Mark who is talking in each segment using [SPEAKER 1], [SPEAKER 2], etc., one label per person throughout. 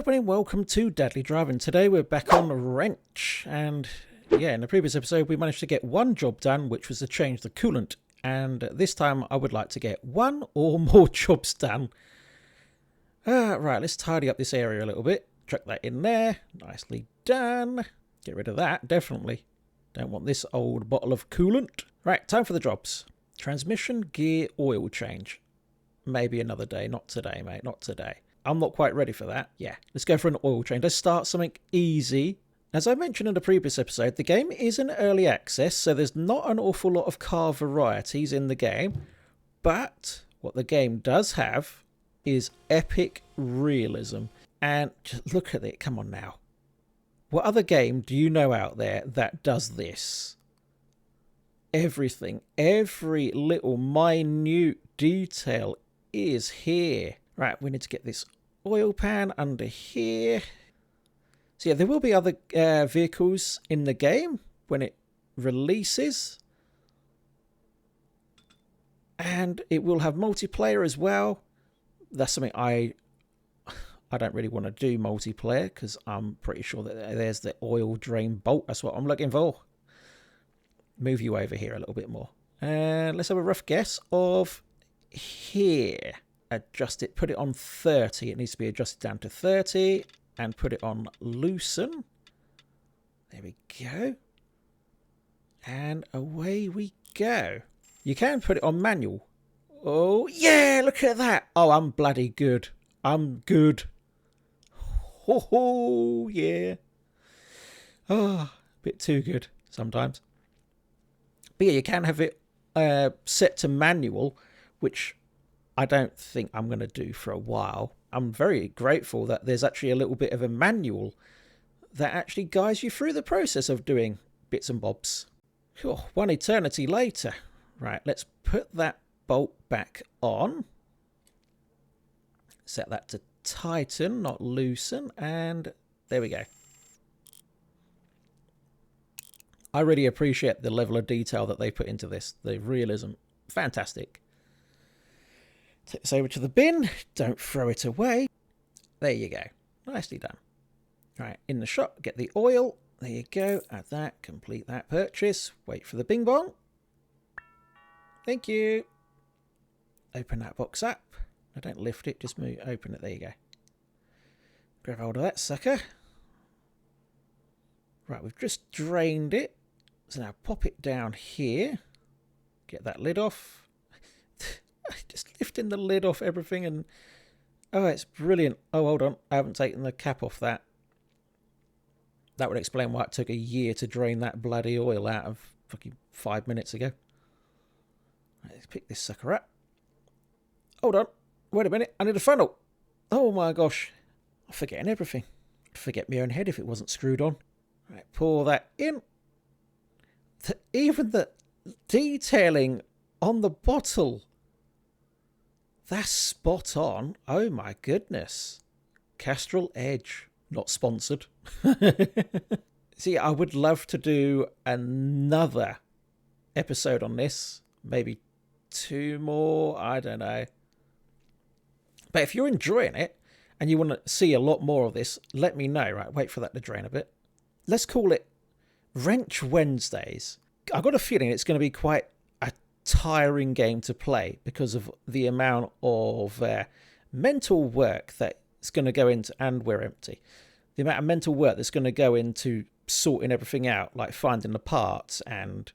[SPEAKER 1] everybody, welcome to Deadly Driving. Today we're back on the wrench, and yeah, in the previous episode we managed to get one job done, which was to change the coolant, and this time I would like to get one or more jobs done. Right, let's tidy up this area a little bit. Chuck that in there, nicely done. Get rid of that, definitely. Don't want this old bottle of coolant. Right, time for the jobs. Transmission, gear, oil change. Maybe another day, not today, mate, not today. I'm not quite ready for that. Yeah, let's go for an oil change. Let's start something easy. As I mentioned in the previous episode, the game is in early access, so there's not an awful lot of car varieties in the game. But what the game does have is epic realism. And just look at it. Come on now. What other game do you know out there that does this? Everything, every little minute detail is here. Right, we need to get this oil pan under here. So yeah, there will be other vehicles in the game when it releases. And it will have multiplayer as well. That's something I don't really want to do, multiplayer, because I'm pretty sure that there's the oil drain bolt. That's what I'm looking for. Move you over here a little bit more. And let's have a rough guess of here. Adjust it, put it on 30. It needs to be adjusted down to 30 and put it on loosen. There we go. And away we go. You can put it on manual. Oh, yeah, look at that. Oh, I'm bloody good. I'm good. Oh, yeah. Oh, a bit too good sometimes. But yeah, you can have it set to manual, which I don't think I'm going to do for a while. I'm very grateful that there's actually a little bit of a manual that actually guides you through the process of doing bits and bobs. Oh, one eternity later. Right, let's put that bolt back on. Set that to tighten, not loosen, and there we go. I really appreciate the level of detail that they put into this. The realism, fantastic. Take this over to the bin. Don't throw it away. There you go. Nicely done. Right, in the shop, get the oil. There you go. Add that. Complete that purchase. Wait for the bing bong. Thank you. Open that box up. I don't lift it, just move. Open it. There you go. Grab hold of that sucker. Right, we've just drained it. So now pop it down here. Get that lid off. Just lifting the lid off everything, and oh, it's brilliant. Oh, hold on, I haven't taken the cap off that. That would explain why it took a year to drain that bloody oil out of fucking 5 minutes ago. Right, let's pick this sucker up. Hold on, wait a minute, I need a funnel. Oh my gosh, I'm forgetting everything. I'd forget my own head if it wasn't screwed on. Right, pour that in. Even the detailing on the bottle. That's spot on. Oh my goodness. Castrol Edge. Not sponsored. See, I would love to do another episode on this. Maybe 2 more. I don't know. But if you're enjoying it and you want to see a lot more of this, let me know. Right, wait for that to drain a bit. Let's call it Wrench Wednesdays. I've got a feeling it's going to be quite a tiring game to play because of the amount of mental work that's going to go into, and we're empty, the amount of mental work that's going to go into sorting everything out, like finding the parts and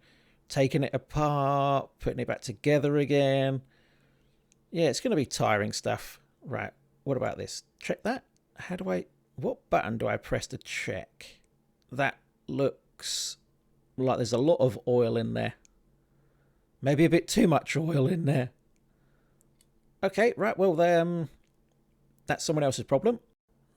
[SPEAKER 1] taking it apart, putting it back together again. Yeah, it's going to be tiring stuff. Right, what about this? Check that. What button do I press to check? That looks like there's a lot of oil in there. Maybe a bit too much oil in there. Okay, right, well, that's someone else's problem.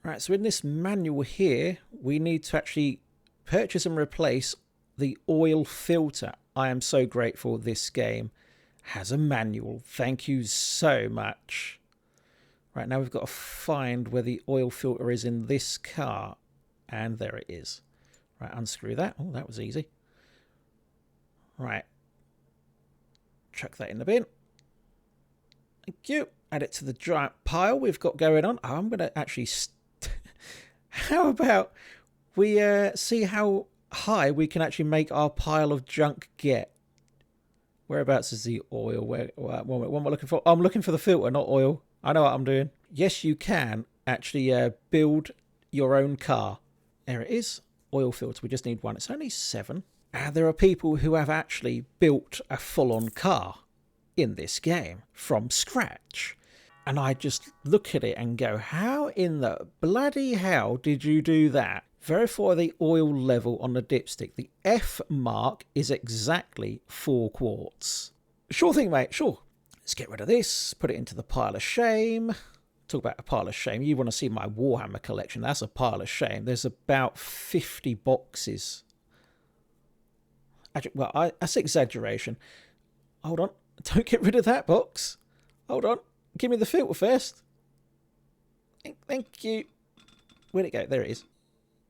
[SPEAKER 1] Right, so in this manual here, we need to actually purchase and replace the oil filter. I am so grateful this game has a manual. Thank you so much. Right, now we've got to find where the oil filter is in this car. And there it is. Right, unscrew that. Oh, that was easy. Right. Chuck that in the bin. Thank you. Add it to the giant pile we've got going on. Oh, I'm going to actually How about we see how high we can actually make our pile of junk get? Whereabouts is the oil? What am I looking for? I'm looking for the filter, not oil. I know what I'm doing. Yes, you can actually build your own car. There it is. Oil filter. We just need one. It's only 7. And there are people who have actually built a full-on car in this game from scratch. And I just look at it and go, how in the bloody hell did you do that? Verify the oil level on the dipstick. The F mark is exactly 4 quarts. Sure thing, mate. Sure. Let's get rid of this. Put it into the pile of shame. Talk about a pile of shame. You want to see my Warhammer collection. That's a pile of shame. There's about 50 boxes. Actually, well, that's exaggeration. Hold on. Don't get rid of that box. Hold on. Give me the filter first. Thank you. Where'd it go? There it is.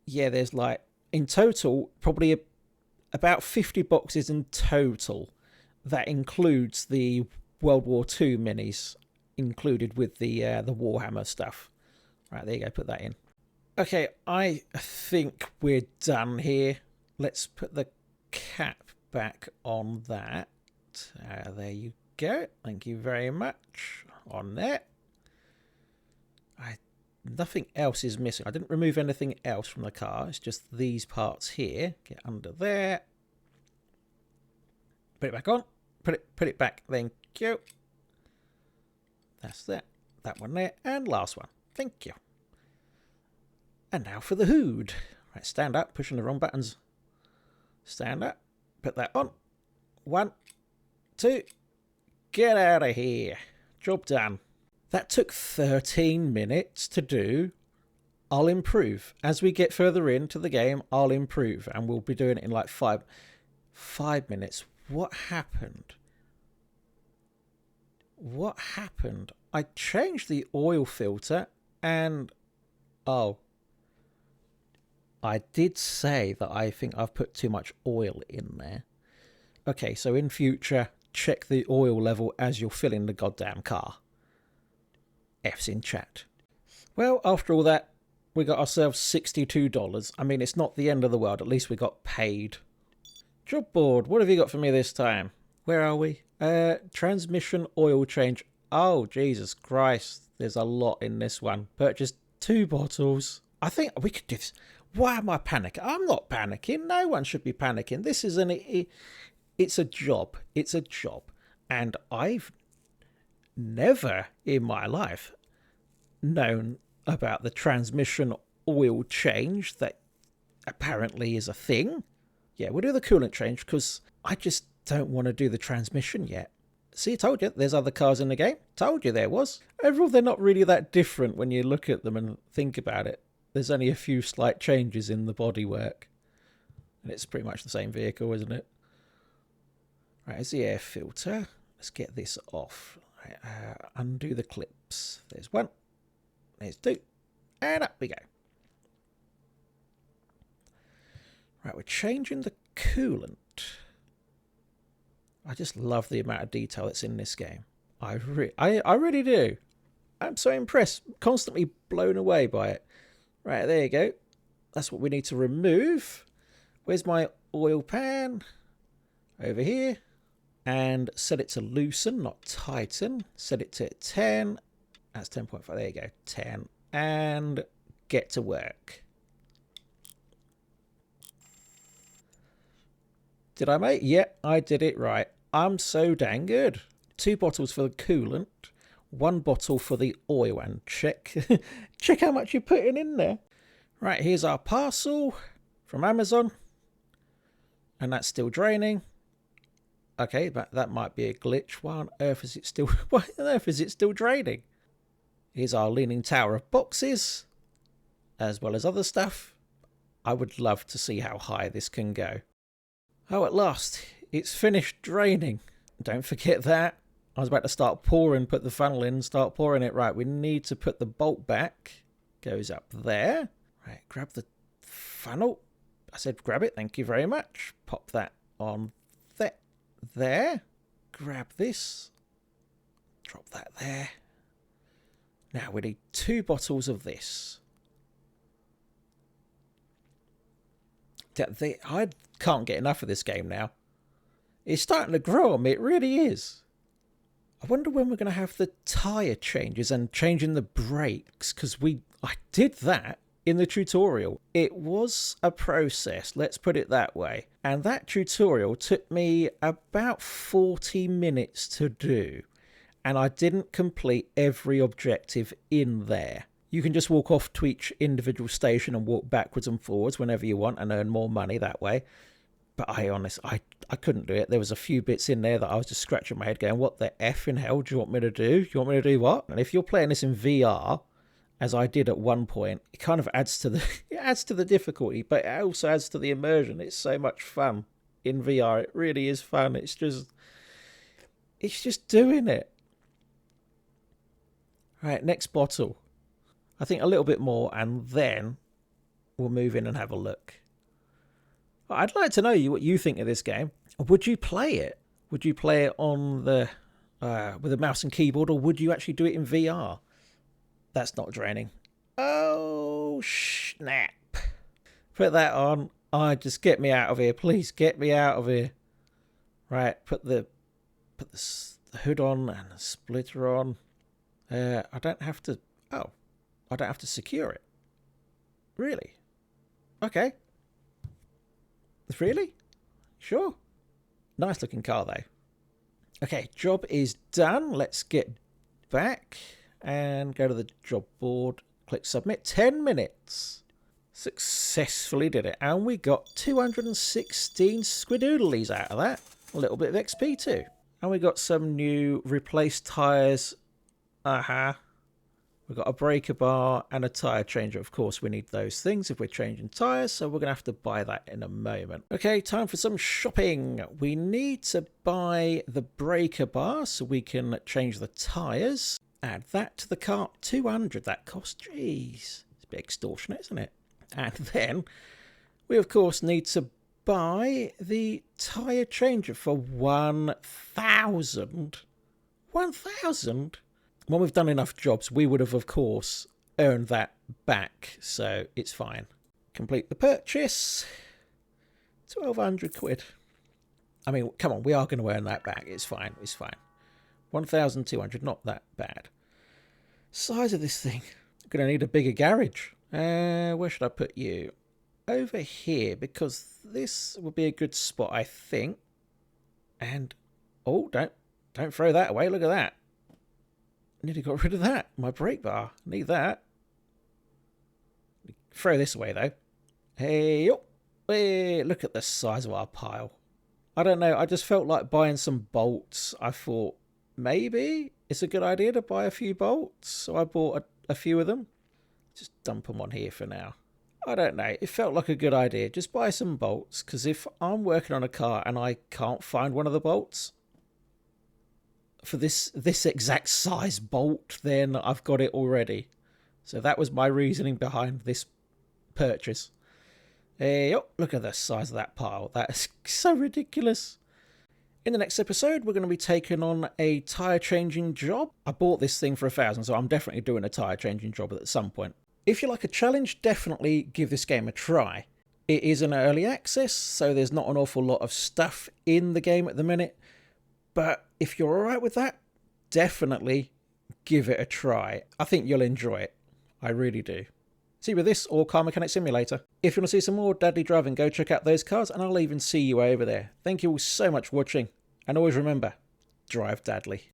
[SPEAKER 1] Yeah, there's like, in total, probably about 50 boxes in total. That includes the World War II minis included with the Warhammer stuff. Right, there you go. Put that in. Okay, I think we're done here. Let's put the cap back on that. There you go. Thank you very much. On there. Nothing else is missing. I didn't remove anything else from the car. It's just these parts here. Get under there. Put it back on. Put it back. Thank you. That's that. That one there. And last one. Thank you. And now for the hood. Right, stand up. Pushing the wrong buttons. Stand up. Put that on. 1, 2. Get out of here. Job done. That took 13 minutes to do. I'll improve. As we get further into the game, I'll improve. And we'll be doing it in like 5 minutes. What happened? What happened? I changed the oil filter and... Oh. I did say that I think I've put too much oil in there. Okay, so in future, check the oil level as you're filling the goddamn car. F's in chat. Well, after all that, we got ourselves $62. I mean, it's not the end of the world. At least we got paid. Job board. What have you got for me this time? Where are we? Transmission oil change. Oh, Jesus Christ. There's a lot in this one. Purchased 2 bottles. I think we could do this. Why am I panicking? I'm not panicking. No one should be panicking. This is it's a job. It's a job. And I've never in my life known about the transmission oil change that apparently is a thing. Yeah, we'll do the coolant change because I just don't want to do the transmission yet. See, I told you, there's other cars in the game. Told you there was. Overall, they're not really that different when you look at them and think about it. There's only a few slight changes in the bodywork. And it's pretty much the same vehicle, isn't it? Right, here's the air filter. Let's get this off. Right, undo the clips. There's 1. There's 2. And up we go. Right, we're changing the coolant. I just love the amount of detail that's in this game. I really do. I'm so impressed. Constantly blown away by it. Right, there you go. That's what we need to remove. Where's my oil pan? Over here. And set it to loosen, not tighten. Set it to 10. That's 10.5. There you go. 10. And get to work. Did I, mate? Yeah, I did it right. I'm so dang good. 2 bottles for the coolant. 1 bottle for the oil. And check how much you're putting in there. Right, here's our parcel from Amazon. And that's still draining. Okay, but that might be a glitch. Why on earth is it still draining? Here's our leaning tower of boxes, as well as other stuff. I would love to see how high this can go. Oh, at last, it's finished draining. Don't forget that. I was about to start pouring, put the funnel in, start pouring it. Right, we need to put the bolt back. Goes up there. Right, grab the funnel. I said grab it, thank you very much. Pop that on there. Grab this. Drop that there. Now we need 2 bottles of this. I can't get enough of this game now. It's starting to grow on me, it really is. I wonder when we're going to have the tyre changes and changing the brakes, because I did that in the tutorial. It was a process, let's put it that way. And that tutorial took me about 40 minutes to do. And I didn't complete every objective in there. You can just walk off to each individual station and walk backwards and forwards whenever you want and earn more money that way. But I couldn't do it. There was a few bits in there that I was just scratching my head going, what the effing hell do you want me to do? Do you want me to do what? And if you're playing this in VR, as I did at one point, it kind of adds to the difficulty, but it also adds to the immersion. It's so much fun in VR. It really is fun. It's just doing it. Right, next bottle. I think a little bit more, and then we'll move in and have a look. I'd like to know what you think of this game. Would you play it? Would you play it on the with a mouse and keyboard, or would you actually do it in VR? That's not draining. Oh, snap. Put that on. Just get me out of here. Please, get me out of here. Right, put the hood on and the splitter on. I don't have to... Oh, I don't have to secure it. Really? Okay. Really? Sure. Nice looking car though. Okay, job is done. Let's get back and go to the job board. Click submit. 10 minutes. Successfully did it. And we got 216 squidoodlies out of that. A little bit of XP too. And we got some new replaced tyres. We've got a breaker bar and a tyre changer. Of course, we need those things if we're changing tyres, so we're going to have to buy that in a moment. Okay, time for some shopping. We need to buy the breaker bar so we can change the tyres. Add that to the cart. 200 that cost. Jeez, it's a bit extortionate, isn't it? And then we, of course, need to buy the tyre changer for 1,000. 1,000? When we've done enough jobs, we would have, of course, earned that back, so it's fine. Complete the purchase. 1,200 quid. I mean, come on, we are going to earn that back. It's fine, it's fine. 1,200, not that bad. Size of this thing. Going to need a bigger garage. Where should I put you? Over here, because this would be a good spot, I think. And, oh, don't throw that away. Look at that. Nearly got rid of that. My brake bar. Need that. Throw this away, though. Hey, oh, hey, look at the size of our pile. I don't know. I just felt like buying some bolts. I thought maybe it's a good idea to buy a few bolts. So I bought a few of them. Just dump them on here for now. I don't know. It felt like a good idea. Just buy some bolts. Because if I'm working on a car and I can't find one of the bolts for this exact size bolt, then I've got it already. So that was my reasoning behind this purchase. Hey, oh, look at the size of that pile. That is so ridiculous. In the next episode, we're going to be taking on a tyre changing job. I bought this thing for 1,000, so I'm definitely doing a tyre changing job at some point. If you like a challenge, definitely give this game a try. It is an early access, so there's not an awful lot of stuff in the game at the minute. But if you're alright with that, definitely give it a try. I think you'll enjoy it. I really do. See with this or Car Mechanic Simulator. If you want to see some more Dadly driving, go check out those cars and I'll even see you over there. Thank you all so much for watching. And always remember, drive Dadly.